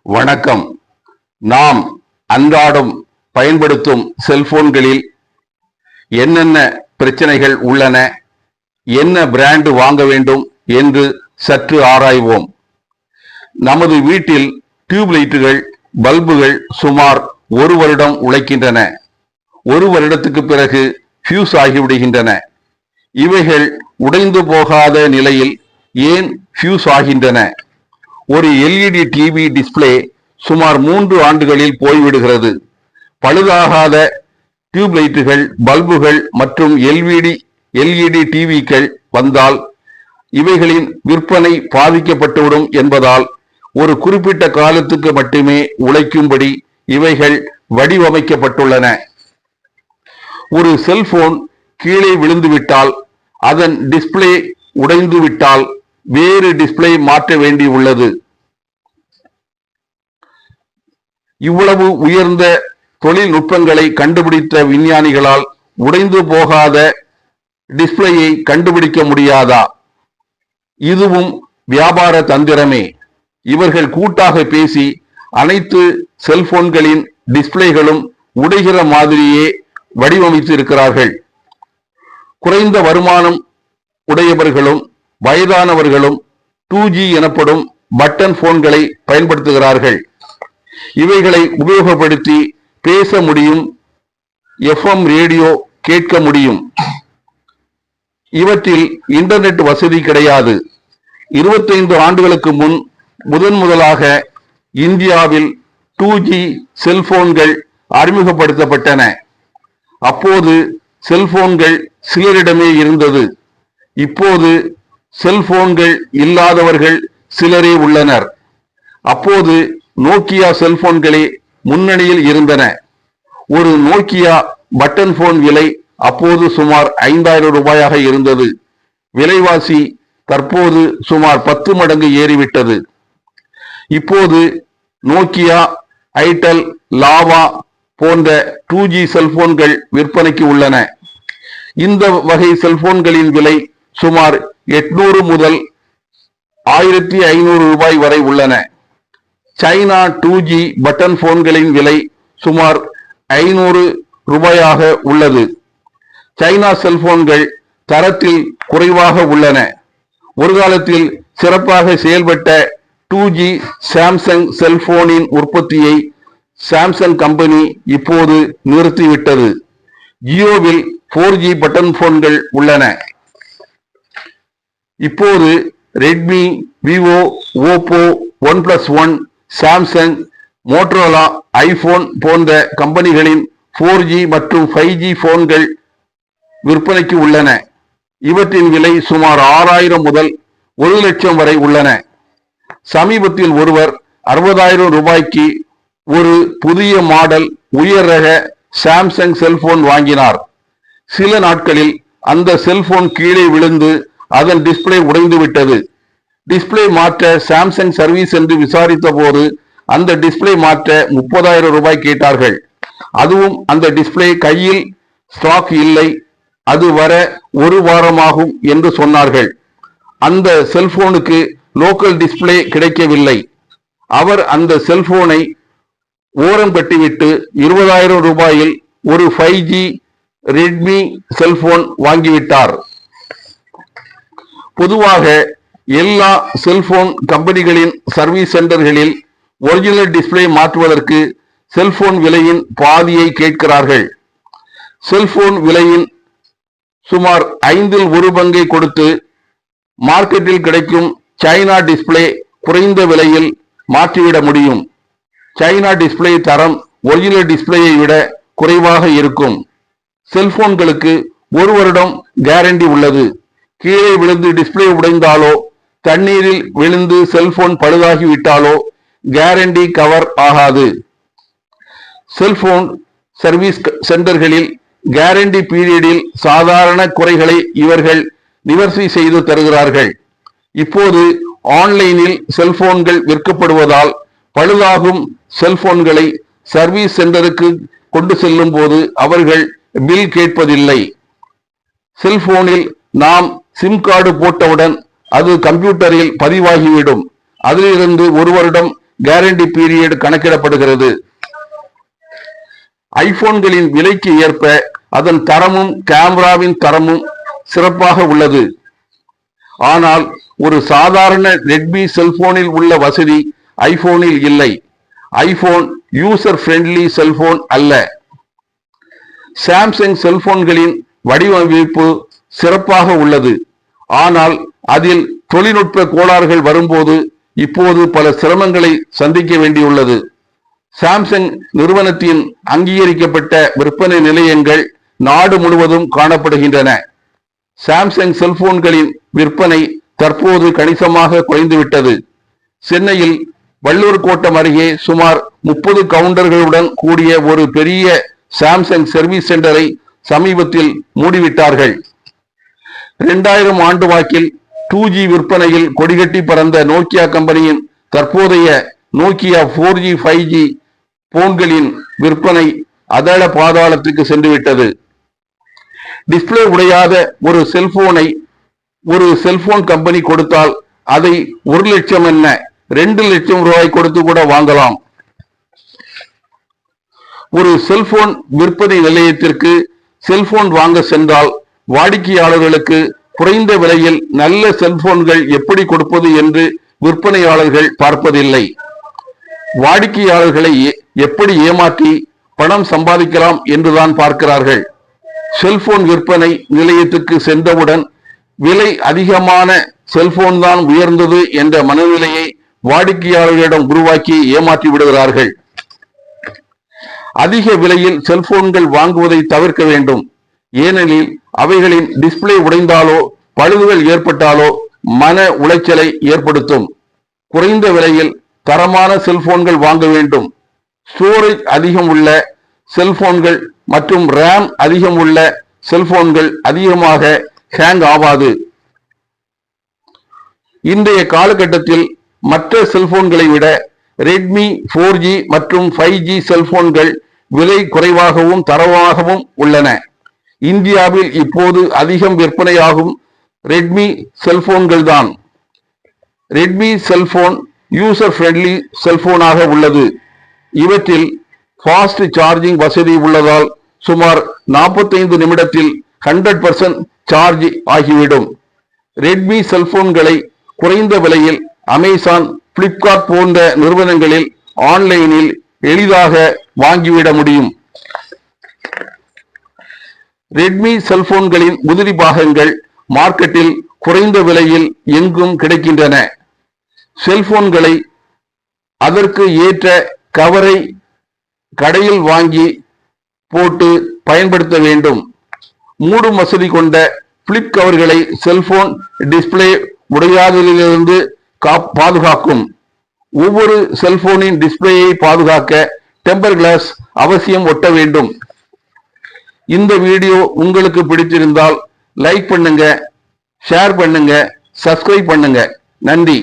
வணக்கம். நாம் அன்றாடம் பயன்படுத்தும் செல்போன்களில் என்னென்ன பிரச்சனைகள் உள்ளன, என்ன பிராண்ட் வாங்க வேண்டும் என்று சற்று ஆராய்வோம். நமது வீட்டில் டியூப் லைட்டுகள், பல்புகள் சுமார் 1 வருடம் உழைக்கின்றன. 1 வருடத்துக்கு பிறகு ஃபியூஸ் ஆகிவிடுகின்றன. இவைகள் உடைந்து போகாத நிலையில் ஏன் ஃபியூஸ் ஆகின்றன? ஒரு எல்இடி டிவி டிஸ்பிளே சுமார் 3 ஆண்டுகளில் போய்விடுகிறது. பழுதாகாத டியூப் லைட்டுகள், பல்புகள் மற்றும் எல்இடி டிவிக்கள் வந்தால் இவைகளின் விற்பனை பாதிக்கப்பட்டுவிடும் என்பதால் ஒரு குறிப்பிட்ட காலத்துக்கு மட்டுமே உழைக்கும்படி இவைகள் வடிவமைக்கப்பட்டுள்ளன. ஒரு செல்போன் கீழே விழுந்துவிட்டால், அதன் டிஸ்பிளே உடைந்து விட்டால் வேறு டிஸ்பிளே மாற்ற வேண்டி உள்ளது. இவ்வளவு உயர்ந்த தொழில்நுட்பங்களை கண்டுபிடித்த விஞ்ஞானிகளால் உடைந்து போகாத டிஸ்பிளேயை கண்டுபிடிக்க முடியாதா? இதுவும் வியாபார தந்திரமே. இவர்கள் கூட்டாக பேசி அனைத்து செல்போன்களின் டிஸ்பிளேகளும் உடைகிற மாதிரியே வடிவமைத்து இருக்கிறார்கள். குறைந்த வருமானம் உடையவர்களும் வயதானவர்களும் 2G எனப்படும் பட்டன் போன்களை பயன்படுத்துகிறார்கள். இவைகளை உபயோகப்படுத்தி பேச முடியும், FM ரேடியோ கேட்க முடியும். இவற்றில் இன்டர்நெட் வசதி கிடையாது. 25 ஆண்டுகளுக்கு முன் முதலாக இந்தியாவில் 2G செல்போன்கள் அறிமுகப்படுத்தப்பட்டன. அப்போது செல்போன்கள் சிலரிடமே இருந்தது. இப்போது செல்போன்கள் இல்லாதவர்கள் சிலரே உள்ளனர். அப்போது நோக்கியா செல்போன்களே முன்னணியில் இருந்தன. ஒரு நோக்கியா பட்டன் போன் விலை அப்போது சுமார் 5000 ரூபாயாக இருந்தது. விலைவாசி தற்போது சுமார் 10 மடங்கு ஏறிவிட்டது. இப்போது நோக்கியா, ஐடெல், லாவா போன்ற 2G செல்போன்கள் விற்பனைக்கு உள்ளன. இந்த வகை செல்போன்களின் விலை சுமார் 800 முதல் 1500 ரூபாய் வரை உள்ளன. சைனா 2G பட்டன் போன்களின் விலை சுமார் 500 ரூபாயாக உள்ளது. சைனா செல்போன்கள் தரத்தில் குறைவாக உள்ளன. ஒரு காலத்தில் சிறப்பாக செயல்பட்ட 2G சாம்சங் செல்போனின் உற்பத்தியை சாம்சங் கம்பெனி இப்போது நிறுத்திவிட்டது. ஜியோவில் 4G பட்டன் போன்கள் உள்ளன. இப்போது Redmi, Vivo, Oppo, OnePlus 1, Samsung, Motorola, iPhone போன்ற கம்பெனிகளின் 4G மற்றும் 5G போன்கள் விற்பனைக்கு உள்ளன. இவற்றின் விலை சுமார் 6000 முதல் 1 லட்சம் வரை உள்ளன. சமீபத்தில் ஒருவர் 60000 ரூபாய்க்கு ஒரு புதிய மாடல் உயர் ரக சாம்சங் செல்போன் வாங்கினார். சில நாட்களில் அந்த செல்போன் கீழே விழுந்து அதன் டிஸ்பிளே உடைந்து விட்டது. டிஸ்பிளே மாற்ற சாம்சங் சர்வீஸ் என்று விசாரித்த போது அந்த டிஸ்பிளே மாற்ற 30000 ரூபாய் கேட்டார்கள். அதுவும் அந்த டிஸ்பிளே கையில் ஸ்டாக் இல்லை, அது வர 1 வாரமாகும் என்று சொன்னார்கள். அந்த செல்போனுக்கு லோக்கல் டிஸ்பிளே கிடைக்கவில்லை. அவர் அந்த செல்போனை ஓரம் கட்டிவிட்டு 20000 ரூபாயில் ஒரு 5G ரெட்மி செல்போன் வாங்கிவிட்டார். பொதுவாக எல்லா செல்போன் கம்பெனிகளின் சர்வீஸ் சென்டர்களில் ஒரிஜினல் டிஸ்பிளே மாற்றுவதற்கு செல்போன் விலையின் பாதியை கேட்கிறார்கள். செல்போன் விலையின் சுமார் 5இல் 1 பங்கை கொடுத்து மார்க்கெட்டில் கிடைக்கும் சைனா டிஸ்பிளே குறைந்த விலையில் மாற்றிவிட முடியும். சைனா டிஸ்பிளே தரம் ஒரிஜினல் டிஸ்பிளேயை விட குறைவாக இருக்கும். செல்போன்களுக்கு 1 வருடம் கேரண்டி உள்ளது. கீழே விழுந்து டிஸ்பிளே உடைந்தாலோ, தண்ணீரில் விழுந்து செல்போன் பழுதாகிவிட்டாலோ கேரண்டி கவர் ஆகாது. செல்போன் சர்வீஸ் சென்டர்களில் கேரண்டி பீரியடில் சாதாரண குறைகளை இவர்கள் நிவர்த்தி செய்து தருகிறார்கள். இப்போது ஆன்லைனில் செல்போன்கள் விற்கப்படுவதால் பழுதாகும் செல்போன்களை சர்வீஸ் சென்டருக்கு கொண்டு செல்லும் போது அவர்கள் பில் கேட்பதில்லை. செல்போனில் நாம் சிம் கார்டு போட்டவுடன் அது கம்ப்யூட்டரில் பதிவாகிவிடும். அதிலிருந்து 1 வருடம் கேரண்டி பீரியட் கணக்கிடப்படுகிறது. ஐபோன்களின் விலைக்கு ஏற்ப அதன் தரமும் கேமராவின் தரமும் சிறப்பாக உள்ளது. ஆனால் ஒரு சாதாரண ரெட்மி செல்போனில் உள்ள வசதி ஐபோனில் இல்லை. ஐபோன் யூசர் ஃப்ரெண்ட்லி செல்போன் அல்ல. சாம்சங் செல்போன்களின் வடிவமைப்பு சிறப்பாக உள்ளது. ஆனால் அதில் தொழில்நுட்ப கோளாறுகள் வரும்போது இப்போது பல சிரமங்களை சந்திக்க வேண்டியுள்ளது. சாம்சங் நிறுவனத்தின் அங்கீகரிக்கப்பட்ட விற்பனை நிலையங்கள் நாடு முழுவதும் காணப்படுகின்றன. சாம்சங் செல்போன்களின் விற்பனை தற்போது கணிசமாக குறைந்துவிட்டது. சென்னையில் வள்ளூர் கோட்டம் அருகே சுமார் 30 கவுண்டர்களுடன் கூடிய ஒரு பெரிய சாம்சங் சர்வீஸ் சென்டரை சமீபத்தில் மூடிவிட்டார்கள். 2000 ஆண்டு வாக்கில் 2G விற்பனையில் கொடிகட்டி பறந்த நோக்கியா கம்பெனியின் தற்போதைய நோக்கியா 4G 5G போன்களின் விற்பனை அதள பாதாளத்துக்கு சென்றுவிட்டது. டிஸ்பிளே உடையாத ஒரு செல்போனை ஒரு செல்போன் கம்பெனி கொடுத்தால் அதை 1 லட்சம் என்ன 2 லட்சம் ரூபாய் கொடுத்து கூட வாங்கலாம். ஒரு செல்போன் விற்பனை நிலையத்திற்கு செல்போன் வாங்க சென்றால் வாடிக்கையாளர்களுக்கு குறைந்த விலையில் நல்ல செல்போன்கள் எப்படி கொடுப்பது என்று விற்பனையாளர்கள் பார்ப்பதில்லை. வாடிக்கையாளர்களை எப்படி ஏமாற்றி பணம் சம்பாதிக்கலாம் என்றுதான் பார்க்கிறார்கள். செல்போன் விற்பனை நிலையத்துக்கு சென்றவுடன் விலை அதிகமான செல்போன் தான் உயர்ந்தது என்ற மனநிலையை வாடிக்கையாளர்களிடம் உருவாக்கி ஏமாற்றி விடுகிறார்கள். அதிக விலையில் செல்போன்கள் வாங்குவதை தவிர்க்க வேண்டும். ஏனெனில் அவைகளின் டிஸ்பிளே உடைந்தாலோ பழுதுகள் ஏற்பட்டாலோ மன உளைச்சலை ஏற்படுத்தும். குறைந்த விலையில் தரமான செல்போன்கள் வாங்க வேண்டும். ஸ்டோரேஜ் அதிகம் உள்ள செல்போன்கள் மற்றும் ரேம் அதிகம் உள்ள செல்போன்கள் அதிகமாக ஹேங் ஆகாது. இன்றைய காலகட்டத்தில் மற்ற செல்போன்களை விட ரெட்மி 4G மற்றும் 5G செல்போன்கள் விலை குறைவாகவும் தரமாகவும் உள்ளன. இந்தியாவில் இப்போது அதிகம் விற்பனையாகும் ரெட்மி செல்போன்கள் தான். ரெட்மி செல்போன் யூசர் ஃப்ரெண்ட்லி செல்போனாக உள்ளது. இவற்றில் ஃபாஸ்ட் சார்ஜிங் வசதி உள்ளதால் சுமார் 45 நிமிடத்தில் 100% சார்ஜ் ஆகிவிடும். ரெட்மி செல்போன்களை குறைந்த விலையில் அமேசான், பிளிப்கார்ட் போன்ற நிறுவனங்களில் ஆன்லைனில் எளிதாக வாங்கிவிட முடியும். ரெட்மி செல்போன்களின் உதிரி பாகங்கள் மார்க்கெட்டில் குறைந்த விலையில் எங்கும் கிடைக்கின்றன. செல்போன்களை அதற்கு ஏற்ற கவரை கடையில் வாங்கி போட்டு பயன்படுத்த வேண்டும். மூடும் வசதி கொண்ட பிளிப் கவர்களை செல்போன் டிஸ்பிளே உடையாதலிலிருந்து பாதுகாக்கும். ஒவ்வொரு செல்போனின் டிஸ்பிளேயை பாதுகாக்க டெம்பர் கிளாஸ் அவசியம் ஒட்ட வேண்டும். இந்த வீடியோ உங்களுக்கு பிடித்திருந்தால் லைக் பண்ணுங்க, ஷேர் பண்ணுங்க, சப்ஸ்கிரைப் பண்ணுங்க. நன்றி.